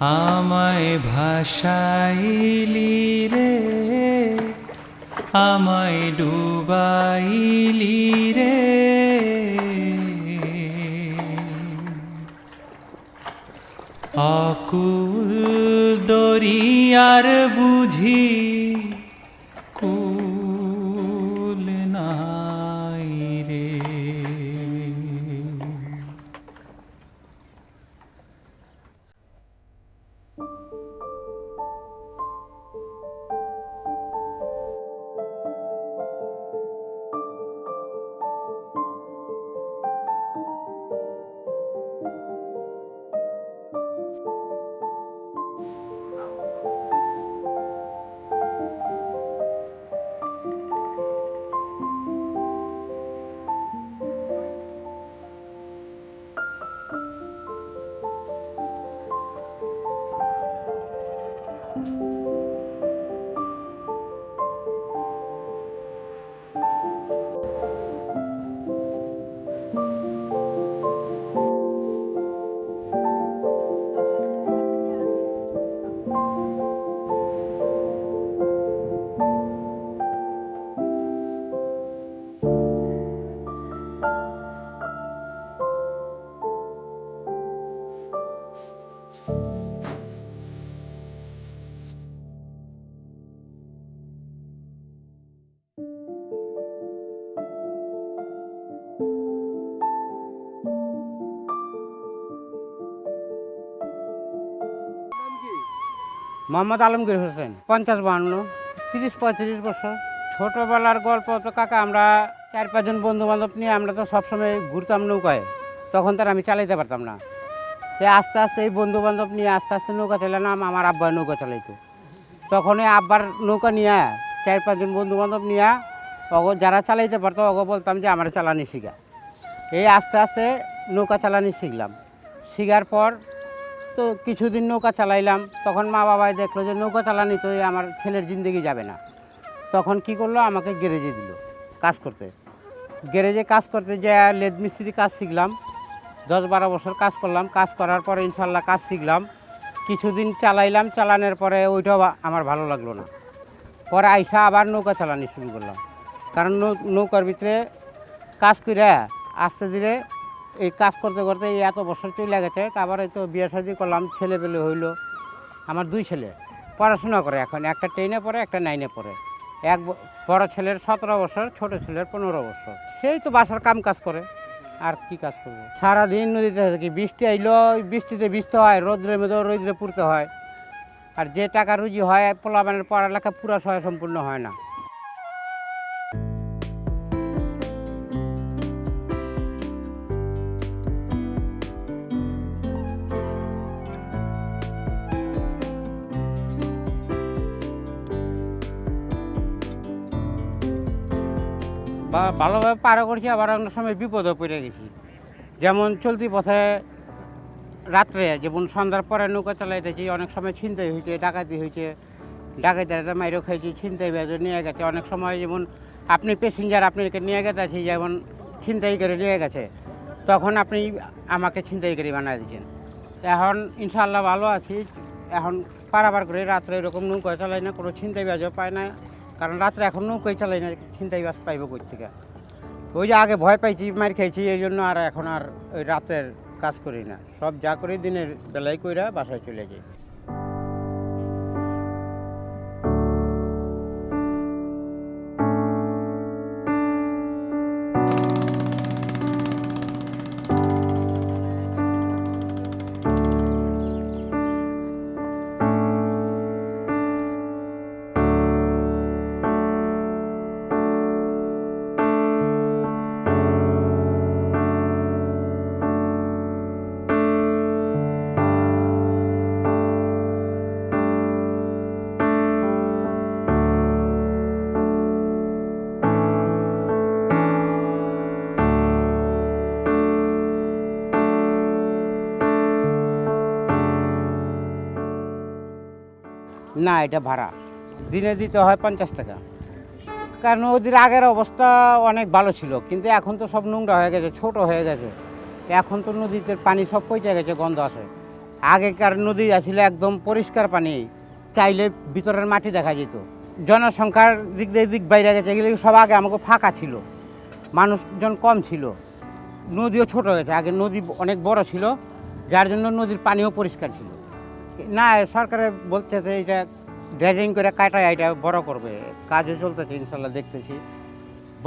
আমায় ভাসাইলি রে, আমায় ডুবাইলি রে, অকুল দরিয়ার বুঝি কুল নাই রে। মোহাম্মদ আলমগীর হোসেন, 50-52, 30-35 বছর। ছোটোবেলার গল্প তো কাকা, আমরা 4-5 জন বন্ধু বান্ধব নিয়ে আমরা তো সবসময় ঘুরতাম নৌকায়। তখন তার আমি চালাইতে পারতাম না, তাই আস্তে আস্তে এই বন্ধু বান্ধব নিয়ে আস্তে আস্তে নৌকা চালালাম। আমার আব্বা নৌকা চালাইতো, তখনই আব্বার নৌকা নিয়ে 4-5 জন বন্ধু বান্ধব নিয়ে যারা চালাইতে পারতো বলতাম যে আমার চালানি শিখা। এই আস্তে আস্তে নৌকা চালানি শিখলাম। শিখার পর তো কিছুদিন নৌকা চালাইলাম, তখন মা বাবাই দেখলো যে নৌকা চালানি তো আমার ছেলের জিন্দগি যাবে না। তখন কি করলো, আমাকে গ্যারেজে দিল কাজ করতে। গ্যারেজে কাজ করতে যে লেদ মিস্ত্রি কাজ শিখলাম, 10-12 বছর কাজ করলাম। কাজ করার পরে ইনশাল্লাহ কাজ শিখলাম, কিছুদিন চালাইলাম। চালানোর পরে ওইটাও আমার ভালো লাগলো না। পরে আইসা আবার নৌকা চালানি শুরু করলাম, কারণ নৌকার ভিতরে কাজ করে আস্তে ধীরে এই কাজ করতে করতে এই এত বছর চলে গেছে। তারপরে তো বিয়ে শাদী করলাম, ছেলে পেলে হইলো। আমার 2 ছেলে পড়াশোনা করে, এখন একটা 10-এ পড়ে, একটা 9-এ পড়ে। বড় ছেলের 17 বছর, ছোট ছেলের 15 বছর। সেই তো বাসার কাম কাজ করে, আর কি কাজ করবো। সারাদিন নদীতে থাকি, বৃষ্টি আইলো বৃষ্টিতে ভিজতে হয়, রোদ্রের মধ্যে রোদ্রে পুড়তে হয়। আর যে টাকা রুজি হয় পোলাপানের পড়ালেখা পুরা সম্পূর্ণ হয় না। বা ভালোভাবে পারও করছি, আবার অনেক সময় বিপদও পড়ে গেছি। যেমন চলতি পথে রাত্রে, যেমন সন্ধ্যার পরে নৌকা চালাইতেছি, অনেক সময় ছিনতাই হয়েছে, ডাকাতি হয়েছে। ডাকাতিরা মাইরও খাইছি, ছিনতাই বেজে নিয়ে গেছে। অনেক সময় যেমন আপনি প্যাসেঞ্জার, আপনাকে নিয়ে গেছে, যেমন ছিনতাই করে নিয়ে গেছে, তখন আপনি আমাকে ছিনতাইকারী বানিয়ে দিচ্ছেন। এখন ইনশাআল্লাহ ভালো আছি। এখন পারাবার করে রাত্রে এরকম নৌকা চালাই না, কোনো ছিনতাই বাজও পায় না, কারণ রাত্রে এখন নৌকাই চালাই না, ছিনতাই বাজ পাইব কই থেকে। ওই যে আগে ভয় পাইছি, মার খাইছি, এই জন্য আর এখন আর ওই রাতের কাজ করি না, সব যা করি দিনের বেলায় কইরা বাসায় চলে যাই। না, এটা ভাড়া দিনে দিতে হয় 50 টাকা। কারণ ওদের আগের অবস্থা অনেক ভালো ছিল, কিন্তু এখন তো সব নোংরা হয়ে গেছে, ছোট হয়ে গেছে। এখন তো নদীতে পানি সব পচে গেছে, গন্ধ আসে। আগেকার নদী আসলে একদম পরিষ্কার পানি, চাইলে ভিতরের মাটি দেখা যেত। জনসংখ্যার দিক দিয়ে দিক বাইরে গেছে, এগুলো সব আগে আমাকে ফাঁকা ছিল, মানুষজন কম ছিল, নদীও ছোট হয়েছে। আগে নদী অনেক বড় ছিল, যার জন্য নদীর পানিও পরিষ্কার ছিল। না, সরকারে বলতেছে এটা ড্রেজিং করে কাটায় এটা বড় করবে, কাজও চলতেছে, ইনশাল্লাহ দেখতেছি।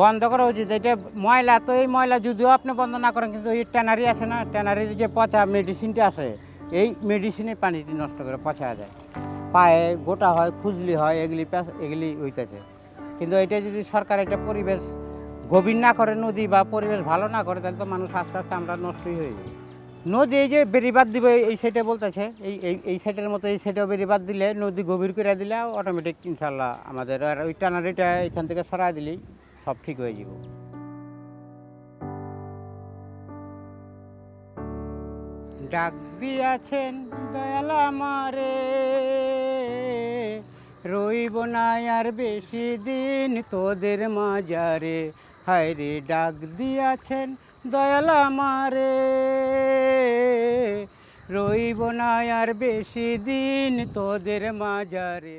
বন্ধ করা উচিত। এটা ময়লা, তো এই ময়লা যদিও আপনি বন্ধ না করেন, কিন্তু এই ট্যানারি আছে না, ট্যানারির যে পচা মেডিসিনটা আছে, এই মেডিসিনে পানিটি নষ্ট করে পচা যায়, পায়ে গোটা হয়, খুজলি হয়, এগুলি হইতেছে। কিন্তু এটা যদি সরকার এটা পরিবেশ গভীর না করে, নদী বা পরিবেশ ভালো না করে, তাহলে তো মানুষ আস্তে আস্তে আমরা নষ্টই হয়ে যাবে। নদী এই যে বেড়িবাঁধ দিবে, এই সাইডে বলতেছে, এই সাইডের মতো এই সাইডেও বেড়িবাঁধ দিলে, নদী গভীর করে দিলে অটোমেটিক ইনশাল্লাহ আমাদের আর ওই ট্যানারিটা এখান থেকে সরাই দিলেই সব ঠিক হয়ে যাব। ডাক দিয়াছেন দয়াল আমারে, রইব না আর বেশি দিন তোদের মাজারে। হায় রে, ডাক দিয়াছেন দয়াল আমারে, রইব না আর বেশি দিন তোদের মাজারে।